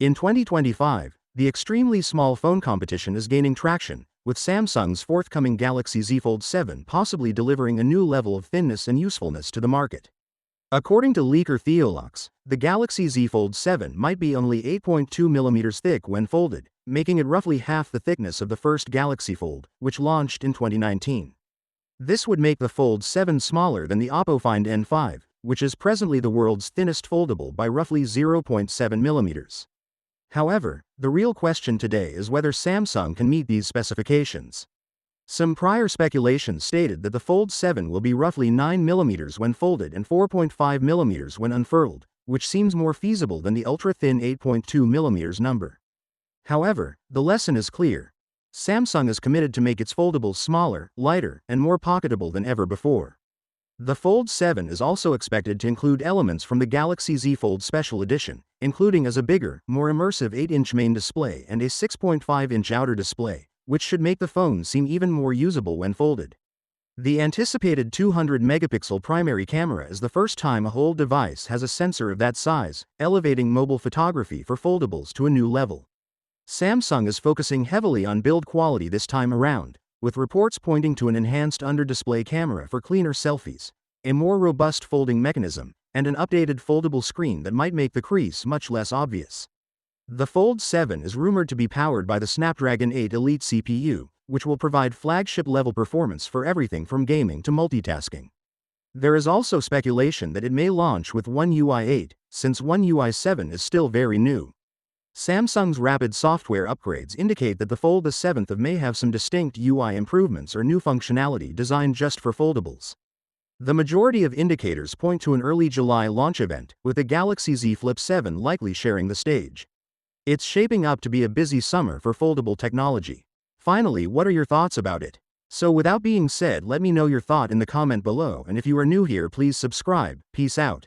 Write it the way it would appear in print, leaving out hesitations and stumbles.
In 2025, the extremely small phone competition is gaining traction, with Samsung's forthcoming Galaxy Z Fold 7 possibly delivering a new level of thinness and usefulness to the market. According to leaker Theolux, the Galaxy Z Fold 7 might be only 8.2mm thick when folded, making it roughly half the thickness of the first Galaxy Fold, which launched in 2019. This would make the Fold 7 smaller than the Oppo Find N5, which is presently the world's thinnest foldable by roughly 0.7mm. However, the real question today is whether Samsung can meet these specifications. Some prior speculation stated that the Fold 7 will be roughly 9mm when folded and 4.5mm when unfurled, which seems more feasible than the ultra-thin 8.2mm number. However, the lesson is clear. Samsung is committed to make its foldables smaller, lighter, and more pocketable than ever before. The Fold 7 is also expected to include elements from the Galaxy Z Fold Special Edition, including a bigger, more immersive 8-inch main display and a 6.5-inch outer display, which should make the phone seem even more usable when folded. The anticipated 200-megapixel primary camera is the first time a whole device has a sensor of that size, elevating mobile photography for foldables to a new level. Samsung is focusing heavily on build quality this time around, with reports pointing to an enhanced under-display camera for cleaner selfies, a more robust folding mechanism, and an updated foldable screen that might make the crease much less obvious. The Fold 7 is rumored to be powered by the Snapdragon 8 Elite CPU, which will provide flagship-level performance for everything from gaming to multitasking. There is also speculation that it may launch with One UI 8, since One UI 7 is still very new. Samsung's rapid software upgrades indicate that the Fold 7 may have some distinct UI improvements or new functionality designed just for foldables. The majority of indicators point to an early July launch event, with the Galaxy Z Flip 7 likely sharing the stage. It's shaping up to be a busy summer for foldable technology. Finally, what are your thoughts about it? So without being said, let me know your thought in the comment below, and if you are new here, please subscribe. Peace out.